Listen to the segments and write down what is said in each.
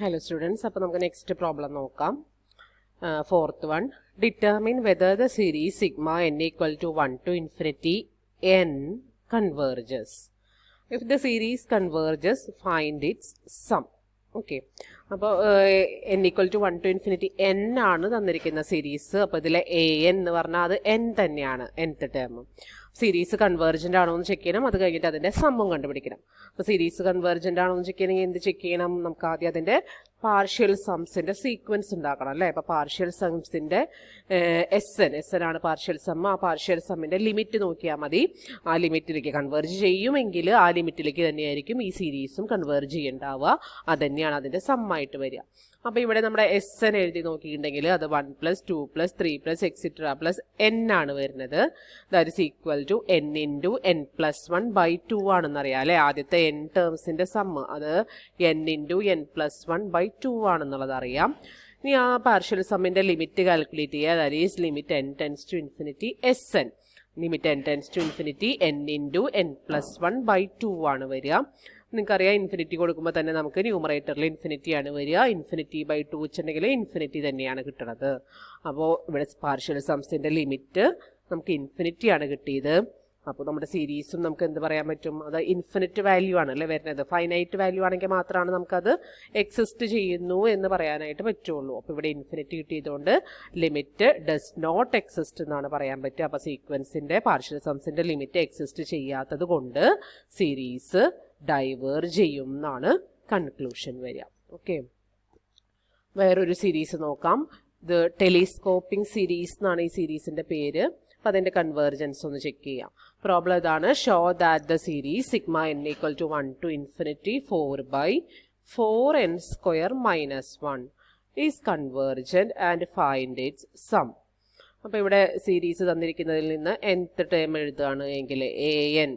Hello students, അപ്പോൾ നമുക്ക് next problem നോക്കാം. Fourth one, determine whether the series sigma n equal to 1 to infinity n converges. If the series converges, find its sum. Okay. അപ്പോൾ n equal to 1 to infinity n ആണ് തന്നിരിക്കുന്ന series. അപ്പോൾ ഇതിലെ an എന്ന് പറഞ്ഞാൽ അത് n തന്നെയാണ്, nth term. Series convergent ആണോ എന്ന് ചെക്ക് ചെയ്യണം, അത് കഴിഞ്ഞിട്ട് അതിൻ്റെ സമ്മും കണ്ടുപിടിക്കണം. അപ്പോൾ സീരീസ് കൺവേർജൻ്റ് ആണോ എന്ന് ചെക്ക് ചെയ്യണമെങ്കിൽ എന്ത് ചെക്ക് ചെയ്യണം? നമുക്ക് ആദ്യം അതിൻ്റെ പാർഷ്യൽ സംസിൻ്റെ സീക്വൻസ് ഉണ്ടാക്കണം അല്ലേ. അപ്പോൾ പാർഷ്യൽ സംസിൻ്റെ എസ് എൻ ആണ് പാർഷ്യൽ സം. ആ പാർഷ്യൽ സമ്മിൻ്റെ ലിമിറ്റ് നോക്കിയാൽ മതി. ആ ലിമിറ്റിലേക്ക് കൺവേർജ് ചെയ്യുമെങ്കിൽ ആ ലിമിറ്റിലേക്ക് തന്നെയായിരിക്കും ഈ സീരീസും കൺവേർജ് ചെയ്യേണ്ടാവുക. അത് തന്നെയാണ് അതിൻ്റെ സമ്മായിട്ട് വരിക. അപ്പോൾ ഇവിടെ നമ്മുടെ എസ് എൻ എഴുതി നോക്കിയിട്ടുണ്ടെങ്കിൽ അത് 1 + 2 + 3 + എക്സിട്ര + n ആണ് വരുന്നത്. That is equal to n × n+1/2 ആണെന്നറിയാം അല്ലേ. ആദ്യത്തെ n ടേംസിൻ്റെ സമ്മ് അത് n × n+1/2 ആണെന്നുള്ളത് അറിയാം. ഇനി ആ പാർഷ്യൽ സമ്മിൻ്റെ ലിമിറ്റ് കാൽക്കുലേറ്റ് ചെയ്യുക. That is limit n → ∞ Sn. Limit n → ∞ n × n+1/2 ആണ് വരിക. നിങ്ങൾക്കറിയാം ഇൻഫിനിറ്റി കൊടുക്കുമ്പോൾ തന്നെ നമുക്ക് ന്യൂമറേറ്ററിൽ ഇൻഫിനിറ്റി ആണ് വരിക. ∞/2 വെച്ചിട്ടുണ്ടെങ്കിൽ ഇൻഫിനിറ്റി തന്നെയാണ് കിട്ടുന്നത്. അപ്പോൾ ഇവിടെ പാർഷ്യൽ സംസിൻ്റെ ലിമിറ്റ് നമുക്ക് ഇൻഫിനിറ്റി ആണ് കിട്ടിയത്. അപ്പോൾ നമ്മുടെ സീരീസും നമുക്ക് എന്ത് പറയാൻ പറ്റും? അത് ഇൻഫിനിറ്റ് വാല്യൂ ആണല്ലേ വരുന്നത്. ഫൈനൈറ്റ് വാല്യൂ ആണെങ്കിൽ മാത്രമാണ് നമുക്കത് എക്സിസ്റ്റ് ചെയ്യുന്നു എന്ന് പറയാനായിട്ട് പറ്റുള്ളൂ. അപ്പോൾ ഇവിടെ ഇൻഫിനിറ്റി കിട്ടിയതുകൊണ്ട് ലിമിറ്റ് ഡസ് നോട്ട് എക്സിസ്റ്റ് എന്നാണ് പറയാൻ പറ്റുക. അപ്പോൾ സീക്വൻസിൻ്റെ പാർഷ്യൽ സംസിൻ്റെ ലിമിറ്റ് എക്സിസ്റ്റ് ചെയ്യാത്തത് കൊണ്ട് സീരീസ് ഡൈവേർജ് ചെയ്യും എന്നാണ് കൺക്ലൂഷൻ വരിക. ഓക്കെ, വേറൊരു സീരീസ് നോക്കാം. ഇത് ടെലിസ്കോപ്പിംഗ് സീരീസ് എന്നാണ് ഈ സീരീസിൻ്റെ പേര്. അപ്പോൾ അതിൻ്റെ കൺവേർജൻസ് ഒന്ന് ചെക്ക് ചെയ്യാം. പ്രോബ്ലം ഇതാണ്: show that the series sigma n equal to 1 to infinity 4/4n² - 1 ഈസ് convergent and find its sum. അപ്പോൾ ഇവിടെ സീരീസ് തന്നിരിക്കുന്നതിൽ നിന്ന് nth ടേം എഴുതുകയാണ് എങ്കിൽ an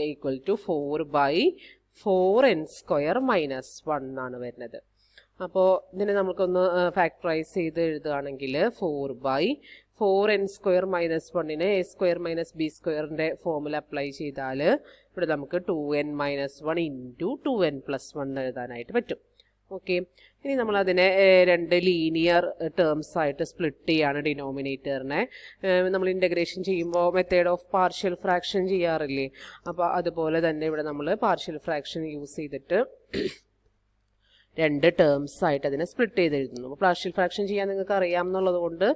ഈക്വൽ ടു 4/4n² - 1 എന്നാണ് വരുന്നത്. അപ്പോൾ ഇതിനെ നമുക്കൊന്ന് ഫാക്ടറൈസ് ചെയ്ത് എഴുതുകയാണെങ്കിൽ 4/4n² - 1-ന് a² - b² formula apply ചെയ്താൽ ഇവിടെ നമുക്ക് 2n - 1 × 2n+1 എഴുതാനായിട്ട് പറ്റും. ഓക്കെ, ഇനി നമ്മളതിനെ രണ്ട് ലീനിയർ ടേംസ് ആയിട്ട് സ്പ്ലിറ്റ് ചെയ്യാണ് ഡിനോമിനേറ്ററിനെ. നമ്മൾ ഇൻ്റഗ്രേഷൻ ചെയ്യുമ്പോൾ മെത്തേഡ് ഓഫ് പാർഷ്യൽ ഫ്രാക്ഷൻ ചെയ്യാറില്ലേ, അപ്പോൾ അതുപോലെ തന്നെ ഇവിടെ നമ്മൾ പാർഷ്യൽ ഫ്രാക്ഷൻ യൂസ് ചെയ്തിട്ട് രണ്ട് ടേംസ് ആയിട്ട് അതിനെ സ്പ്ലിറ്റ് ചെയ്ത് എഴുതുന്നു. അപ്പോൾ പാർഷ്യൽ ഫ്രാക്ഷൻ ചെയ്യാൻ നിങ്ങൾക്ക് അറിയാം എന്നുള്ളത് കൊണ്ട്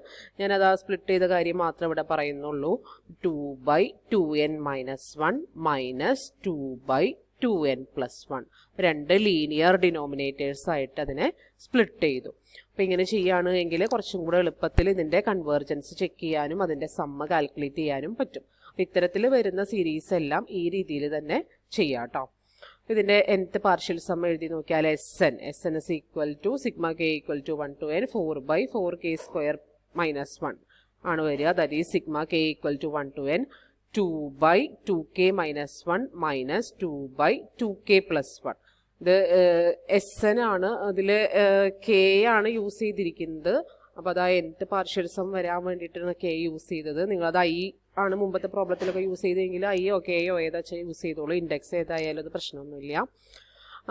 ഞാനത് ആ സ്പ്ലിറ്റ് ചെയ്ത കാര്യം മാത്രം ഇവിടെ പറയുന്നുള്ളൂ. 2/2n - 1 - 2/2n+1 രണ്ട് ലീനിയർ ഡിനോമിനേറ്റേഴ്സ് ആയിട്ട് അതിനെ സ്പ്ലിറ്റ് ചെയ്തു. അപ്പോൾ ഇങ്ങനെ ചെയ്യുകയാണ് എങ്കിൽ കുറച്ചും കൂടെ എളുപ്പത്തിൽ ഇതിൻ്റെ കൺവേർജൻസ് ചെക്ക് ചെയ്യാനും അതിൻ്റെ സമ്മ കാൽക്കുലേറ്റ് ചെയ്യാനും പറ്റും. ഇത്തരത്തിൽ വരുന്ന സീരീസ് എല്ലാം ഈ രീതിയിൽ തന്നെ ചെയ്യാം കേട്ടോ. ഇതിൻ്റെ nth പാർഷ്യൽ സം എഴുതി നോക്കിയാൽ Sn is equal to sigma k equal to 1 to n 4/4k² - 1 ആണ് വരിക. That is sigma k equal to 1 to n 2/2k - 1 - 2/2k+1. ഇത് Sn ആണ്, അതിൽ k ആണ് യൂസ് ചെയ്തിരിക്കുന്നത്. അപ്പോൾ അത് ആ nth പാർഷ്യൽ സം വരാൻ വേണ്ടിയിട്ടാണ് k യൂസ് ചെയ്തത്. നിങ്ങളത് i ആണ് മുമ്പത്തെ പ്രോബ്ലത്തിലൊക്കെ യൂസ് ചെയ്തെങ്കിൽ ഐയോ കെയോ ഏതാ യൂസ് ചെയ്തോളൂ. ഇൻഡെക്സ് ഏതായാലും അത് പ്രശ്നമൊന്നുമില്ല.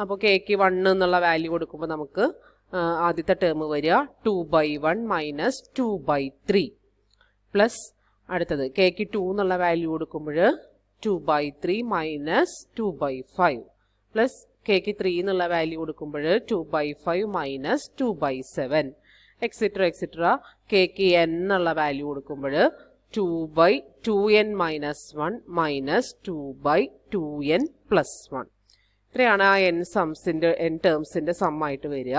അപ്പോൾ കെക്ക് 1 എന്നുള്ള വാല്യൂ കൊടുക്കുമ്പോൾ നമുക്ക് ആദ്യത്തെ ടേം വരിക 2/1 - 2/3 പ്ലസ് അടുത്തത് കെക്ക് 2 എന്നുള്ള വാല്യൂ കൊടുക്കുമ്പോൾ 2/3 - 2/5 പ്ലസ് കെക്ക് 3 എന്നുള്ള വാല്യൂ കൊടുക്കുമ്പോൾ 2/5 - 2/7 എക്സിട്ര എക്സിട്ര. കെക്ക് n എന്നുള്ള വാല്യൂ കൊടുക്കുമ്പോൾ 2/2n - 1 - 2/2n+1. ഇത്രയാണ് ആ n ടേംസിൻ്റെ സമ്മായിട്ട് വരിക.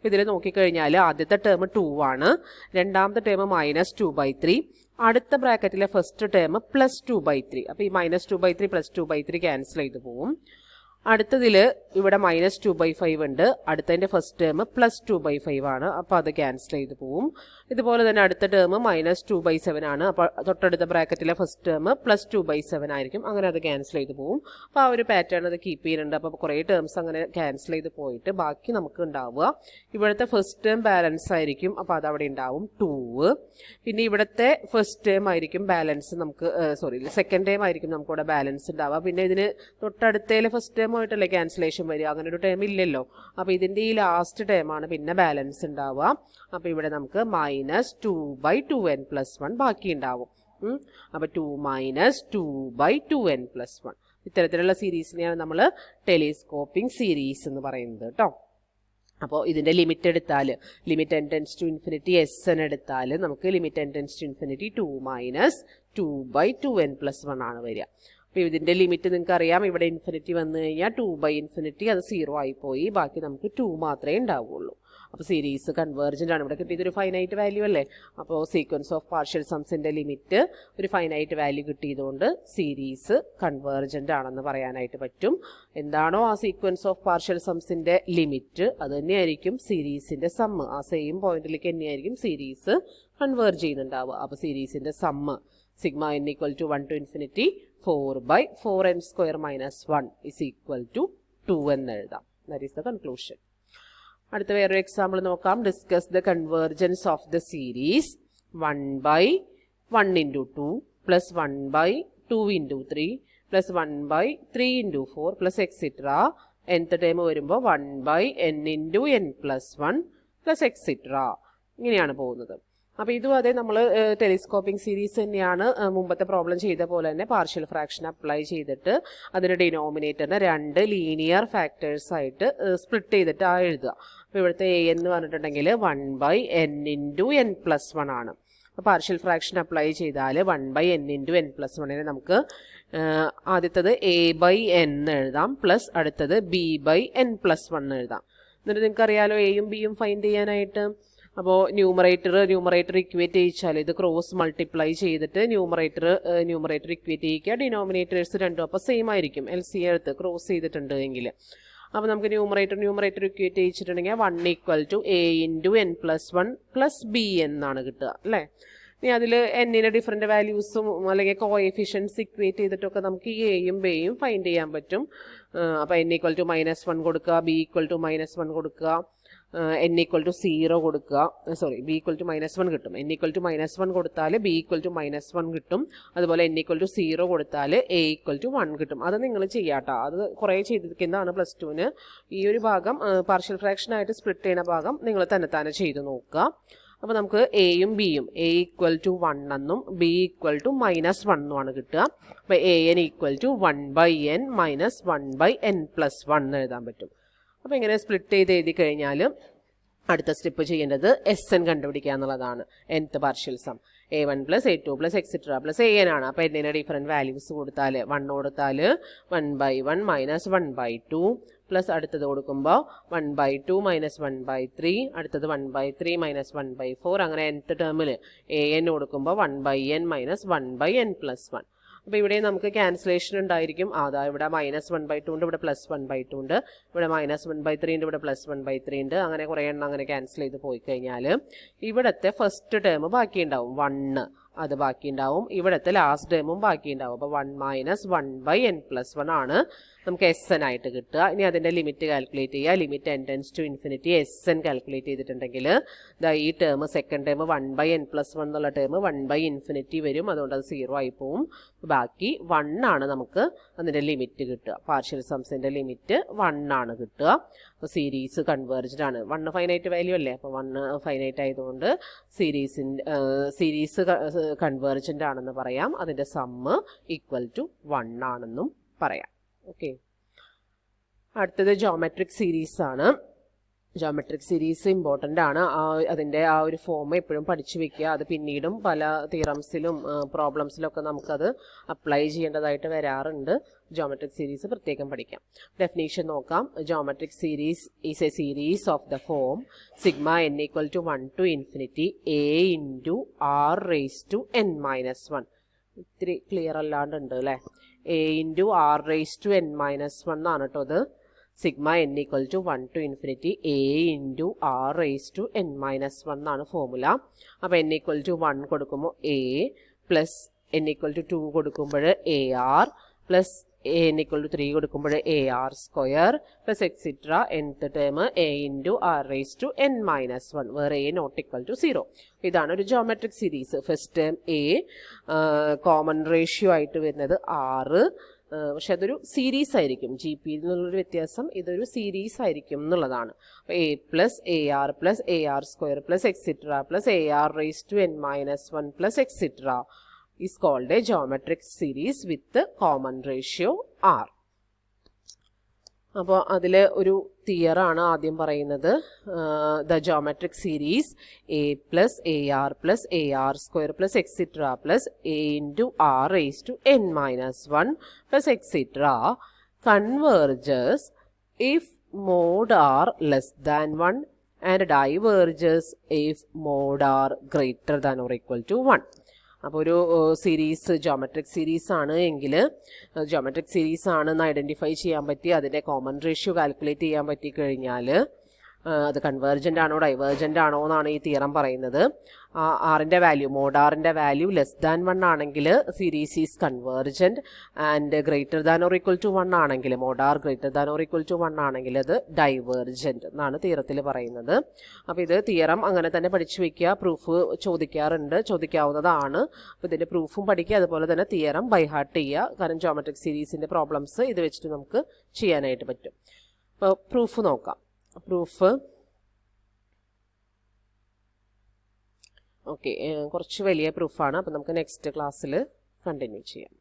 ഇതിൽ നോക്കിക്കഴിഞ്ഞാൽ ആദ്യത്തെ ടേം 2 ആണ്, രണ്ടാമത്തെ ടേം -2/3, അടുത്ത ബ്രാക്കറ്റിലെ ഫസ്റ്റ് ടേം +2/3. അപ്പോൾ ഈ -2/3 +2/3 ക്യാൻസൽ ചെയ്ത് പോവും. അടുത്തതിൽ ഇവിടെ -2/5 ഉണ്ട്, അടുത്തതിൻ്റെ ഫസ്റ്റ് ടേം +2/5 ആണ്, അപ്പോൾ അത് ക്യാൻസൽ ചെയ്ത് പോവും. ഇതുപോലെ തന്നെ അടുത്ത ടേം -2/7 ആണ്, അപ്പോൾ തൊട്ടടുത്ത ബ്രാക്കറ്റിലെ ഫസ്റ്റ് ടേം +2/7 ആയിരിക്കും, അങ്ങനെ അത് ക്യാൻസൽ ചെയ്ത് പോവും. അപ്പോൾ ആ ഒരു പാറ്റേൺ അത് കീപ്പ് ചെയ്യുന്നുണ്ട്. അപ്പോൾ കുറേ ടേംസ് അങ്ങനെ ക്യാൻസൽ ചെയ്ത് പോയിട്ട് ബാക്കി നമുക്ക് ഉണ്ടാവുക ഇവിടുത്തെ ഫസ്റ്റ് ടേം ബാലൻസ് ആയിരിക്കും. അപ്പോൾ അതവിടെ ഉണ്ടാവും 2. പിന്നെ ഇവിടുത്തെ ഫസ്റ്റ് ടേം ആയിരിക്കും ബാലൻസ് നമുക്ക് സെക്കൻഡ് ടേം ആയിരിക്കും നമുക്കിവിടെ ബാലൻസ് ഉണ്ടാവുക. പിന്നെ ഇതിന് തൊട്ടടുത്തതിലെ ഫസ്റ്റ് ടേം ടേമുമായിട്ടല്ലേ ക്യാൻസലേഷൻ വരിക, അങ്ങനെ ഒരു ടേം ഇല്ലല്ലോ. അപ്പോൾ ഇതിൻ്റെ ഈ ലാസ്റ്റ് ടേമാണ് പിന്നെ ബാലൻസ് ഉണ്ടാവുക. അപ്പോൾ ഇവിടെ നമുക്ക് -2/2n+1 ബാക്കി ഉണ്ടാവും. അപ്പോൾ 2 - 2/2n+1 ഇത്തരത്തിലുള്ള സീരീസിനെയാണ് നമ്മൾ ടെലിസ്കോപ്പിംഗ് സീരീസ് എന്ന് പറയുന്നത് കേട്ടോ. അപ്പോൾ ഇതിൻ്റെ ലിമിറ്റ് എടുത്താൽ ലിമിറ്റ് n → ∞ Sn എടുത്താൽ നമുക്ക് ലിമിറ്റ് n → ∞ 2 - 2/2n+1 ആണ് വരിക. അപ്പോൾ ഇതിൻ്റെ ലിമിറ്റ് നിങ്ങൾക്ക് അറിയാം, ഇവിടെ ഇൻഫിനിറ്റി വന്നു കഴിഞ്ഞാൽ 2/∞ അത് 0 ആയിപ്പോയി, ബാക്കി നമുക്ക് 2 മാത്രമേ ഉണ്ടാവുള്ളൂ. അപ്പോൾ സീരീസ് കൺവേർജൻ്റ് ആണ്. ഇവിടെ കിട്ടിയതൊരു ഫൈനൈറ്റ് വാല്യൂ അല്ലേ, അപ്പോൾ സീക്വൻസ് ഓഫ് പാർഷ്യൽ സംസിൻ്റെ ലിമിറ്റ് ഒരു ഫൈനൈറ്റ് വാല്യൂ കിട്ടിയതുകൊണ്ട് സീരീസ് കൺവേർജൻ്റ് ആണെന്ന് പറയാനായിട്ട് പറ്റും. എന്താണോ ആ സീക്വൻസ് ഓഫ് പാർഷ്യൽ സംസിൻ്റെ ലിമിറ്റ് അത് തന്നെയായിരിക്കും സീരീസിൻ്റെ സമ്മ്, ആ സെയിം പോയിന്റിലേക്ക് തന്നെയായിരിക്കും സീരീസ് കൺവേർജ് ചെയ്യുന്നുണ്ടാവുക. അപ്പോൾ സീരീസിൻ്റെ sum sigma n = 1 to ∞ 4/4n² - 1 = 2 എന്ന് എഴുതാം. That is the conclusion. അടുത്ത വേറൊരു എക്സാമ്പിൾ നോക്കാം. Discuss the convergence of the series 1/1 × 2 + 1/2 × 3 + 1/3 × 4 + etcetera. nth term വരുമ്പോൾ 1/n × n+1 + എക്സെട്ര. ഇങ്ങനെയാണ് പോകുന്നത്. അപ്പോൾ ഇതും അതെ, നമ്മൾ ടെലിസ്കോപ്പിംഗ് സീരീസ് തന്നെയാണ്. മുമ്പത്തെ പ്രോബ്ലം ചെയ്ത പോലെ തന്നെ പാർഷ്യൽ ഫ്രാക്ഷൻ അപ്ലൈ ചെയ്തിട്ട് അതിൻ്റെ ഡിനോമിനേറ്ററിനെ 2 ലീനിയർ ഫാക്ടേഴ്സ് ആയിട്ട് സ്പ്ലിറ്റ് ചെയ്തിട്ട് എഴുതുക. അപ്പോൾ ഇവിടുത്തെ a എന്ന് പറഞ്ഞിട്ടുണ്ടെങ്കിൽ 1/n × n+1 ആണ്. അപ്പോൾ പാർഷ്യൽ ഫ്രാക്ഷൻ അപ്ലൈ ചെയ്താൽ 1/n × n+1 നമുക്ക് ആദ്യത്തത് a/n എഴുതാം, പ്ലസ് അടുത്തത് b/n+1 എഴുതാം. എന്നിട്ട് നിങ്ങൾക്കറിയാലോ എയും ബിയും ഫൈൻഡ് ചെയ്യാനായിട്ട്. അപ്പോൾ ന്യൂമറേറ്റർ ഇക്വേറ്റ് ചെയ്യിച്ചാൽ ഇത് ക്രോസ് മൾട്ടിപ്ലൈ ചെയ്തിട്ട് ന്യൂമറേറ്റർ ഇക്വേറ്റ് ചെയ്യിക്കുക, ഡിനോമിനേറ്റേഴ്സ് രണ്ടും അപ്പോൾ സെയിം ആയിരിക്കും. LCM എടുത്ത് ക്രോസ് ചെയ്തിട്ടുണ്ട് എങ്കിൽ. അപ്പോൾ നമുക്ക് numerator equate ചെയ്യിച്ചിട്ടുണ്ടെങ്കിൽ 1 = a × n+1 + b എന്നാണ് കിട്ടുക അല്ലേ. ഇനി അതിൽ എന്നിൻ്റെ ഡിഫറെൻറ്റ് വാല്യൂസും അല്ലെങ്കിൽ കോഎഫിഷ്യൻസ് ഇക്വേറ്റ് ചെയ്തിട്ടൊക്കെ നമുക്ക് ഈ എയും ബിയും ഫൈൻഡ് ചെയ്യാൻ പറ്റും. അപ്പോൾ n = -1 കൊടുക്കുക, b = -1 കൊടുക്കുക, n = 0 കൊടുക്കുക, b = -1 കിട്ടും. n = -1 കൊടുത്താൽ b = -1 കിട്ടും. അതുപോലെ n = 0 കൊടുത്താൽ a = 1 കിട്ടും. അത് നിങ്ങൾ ചെയ്യാട്ടോ, അത് കുറേ ചെയ്തിരിക്കുന്നതാണ് +2-ന്. ഈ ഒരു ഭാഗം പാർഷ്യൽ ഫ്രാക്ഷനായിട്ട് സ്പ്ലിറ്റ് ചെയ്യുന്ന ഭാഗം നിങ്ങൾ തന്നെ ചെയ്ത് നോക്കുക. അപ്പോൾ നമുക്ക് എയും ബിയും a = 1 എന്നും b = -1 എന്നുമാണ് കിട്ടുക. അപ്പോൾ an = 1/n - 1/n+1 എഴുതാൻ പറ്റും. അപ്പോൾ ഇങ്ങനെ സ്പ്ലിറ്റ് ചെയ്ത് എഴുതി കഴിഞ്ഞാൽ അടുത്ത സ്റ്റെപ്പ് ചെയ്യേണ്ടത് Sn കണ്ടുപിടിക്കുക എന്നുള്ളതാണ്. nth partial sum a1 + a2 + etcetera + an ആണ്. അപ്പോൾ n ഡിഫറെൻറ്റ് വാല്യൂസ് കൊടുത്താൽ 1 കൊടുത്താൽ 1/1 - 1/2 പ്ലസ് അടുത്തത് കൊടുക്കുമ്പോൾ 1/2 - 1/3, അടുത്തത് 1/3 - 1/4, അങ്ങനെ nth ടേമിൽ an കൊടുക്കുമ്പോൾ 1/n - 1/n+1. അപ്പോൾ ഇവിടെ നമുക്ക് ക്യാൻസലേഷൻ ഉണ്ടായിരിക്കും. അതാ ഇവിടെ -1/2 ഉണ്ട്, ഇവിടെ +1/2 ഉണ്ട്, ഇവിടെ -1/3 ഉണ്ട്, ഇവിടെ +1/3 ഉണ്ട്. അങ്ങനെ കുറേ എണ്ണം അങ്ങനെ ക്യാൻസൽ ചെയ്ത് പോയി കഴിഞ്ഞാൽ ഇവിടുത്തെ ഫസ്റ്റ് ടേം ബാക്കിയുണ്ടാവും 1, അത് ബാക്കിയുണ്ടാവും. ഇവിടുത്തെ ലാസ്റ്റ് ടേമും ബാക്കിയുണ്ടാവും. അപ്പോൾ 1 - 1/n+1 ആണ് നമുക്ക് Sn ആയിട്ട് കിട്ടുക. ഇനി അതിൻ്റെ ലിമിറ്റ് കാൽക്കുലേറ്റ് ചെയ്യുക. ലിമിറ്റ് n → ∞ Sn കാൽക്കുലേറ്റ് ചെയ്തിട്ടുണ്ടെങ്കിൽ ഈ ടേം സെക്കൻഡ് ടേം 1/n+1 എന്നുള്ള ടേം 1/∞ വരും. അതുകൊണ്ട് അത് 0 ആയി പോവും. ബാക്കി 1 ആണ് നമുക്ക് അതിൻ്റെ ലിമിറ്റ് കിട്ടുക. പാർഷ്യൽ സംസിൻ്റെ ലിമിറ്റ് 1 ആണ് കിട്ടുക. അപ്പോൾ സീരീസ് കൺവേർജ്ഡ് ആണ്. 1 ഫൈനൈറ്റ് വാല്യൂ അല്ലേ, അപ്പോൾ 1 ഫൈനൈറ്റ് ആയതുകൊണ്ട് സീരീസ് കൺവേർജൻ്റ് ആണെന്ന് പറയാം. അതിൻ്റെ സമ്മ് = 1 ആണെന്നും പറയാം. ഓക്കെ, അടുത്തത് ജോമെട്രിക് സീരീസ് ആണ്. ജോമെട്രിക് സീരീസ് ഇമ്പോർട്ടൻ്റ് ആണ്. അതിൻ്റെ ആ ഒരു ഫോം എപ്പോഴും പഠിച്ചു വെക്കുക. അത് പിന്നീടും പല തിയറംസിലും പ്രോബ്ലംസിലൊക്കെ നമുക്കത് അപ്ലൈ ചെയ്യേണ്ടതായിട്ട് വരാറുണ്ട്. ജോമെട്രിക് സീരീസ് പ്രത്യേകം പഠിക്കാം. ഡെഫിനേഷൻ നോക്കാം. Geometric series is A series of the form sigma n = 1 to ∞ a × r⁻n−1. ഇത്തിരി ക്ലിയർ അല്ലാണ്ടുണ്ട് അല്ലേ. a × r⁻n−1 ആണ് കേട്ടോ അത്. Sigma n = 1 to ∞ a × r⁻n−1 എന്നാണ് ഫോർമുല. അപ്പോൾ n = 1 കൊടുക്കുമ്പോൾ a പ്ലസ് n = 2 കൊടുക്കുമ്പോൾ ar പ്ലസ് n = 3 കൊടുക്കുമ്പോൾ ar² plus etcetera nth term a × r⁻n−1 വേറെ a ≠ 0. ഇതാണ് ഒരു geometric series. First term a, common ratio ആയിട്ട് വരുന്നത് 6, പക്ഷെ അതൊരു സീരീസ് ആയിരിക്കും. ജി പി എന്നുള്ളൊരു വ്യത്യാസം, ഇതൊരു സീരീസ് ആയിരിക്കും എന്നുള്ളതാണ്. A plus a r square plus etcetera plus a r raise to n minus 1 plus etcetera is called a geometric series with common ratio r. അപ്പോൾ അതിൽ ഒരു തിയറാണ് ആദ്യം പറയുന്നത്. The geometric series a plus a r square plus etcetera plus a into r raise to n minus 1 plus etcetera converges if mod r less than 1 and diverges if mod r greater than or equal to 1. അപ്പോൾ ഒരു series geometric series ആണ് എങ്കിൽ geometric series ആണെന്ന് identify ചെയ്യാൻ പറ്റി, അതിൻ്റെ common ratio calculate ചെയ്യാൻ പറ്റി കഴിഞ്ഞാൽ അത് കൺവേർജൻ്റ് ആണോ ഡൈവേർജൻ്റ് ആണോ എന്നാണ് ഈ തിയറം പറയുന്നത്. ആറിൻ്റെ വാല്യൂ, മോഡ് ആറിൻ്റെ വാല്യൂ ലെസ് ദാൻ 1 ആണെങ്കിൽ series is convergent, and greater than or equal to 1 ആണെങ്കിൽ, mod r greater than or equal to 1 ആണെങ്കിൽ അത് ഡൈവേർജൻറ്റ് എന്നാണ് തിയറത്തിൽ പറയുന്നത്. അപ്പോൾ ഇത് തിയറം അങ്ങനെ തന്നെ പഠിച്ചു വയ്ക്കുക. പ്രൂഫ് ചോദിക്കാവുന്നതാണ്. അപ്പോൾ ഇതിൻ്റെ പ്രൂഫും പഠിക്കുക, അതുപോലെ തന്നെ തിയറം ബൈ ഹാർട്ട് ചെയ്യുക. കാരണം ജോമെട്രിക് സീരീസിൻ്റെ പ്രോബ്ലംസ് ഇത് വെച്ചിട്ട് നമുക്ക് ചെയ്യാനായിട്ട് പറ്റും. അപ്പോൾ പ്രൂഫ് നോക്കാം. പ്രൂഫ് ഓക്കെ, കുറച്ച് വലിയ പ്രൂഫാണ്. അപ്പോൾ നമുക്ക് നെക്സ്റ്റ് ക്ലാസ്സിൽ കണ്ടിന്യൂ ചെയ്യാം.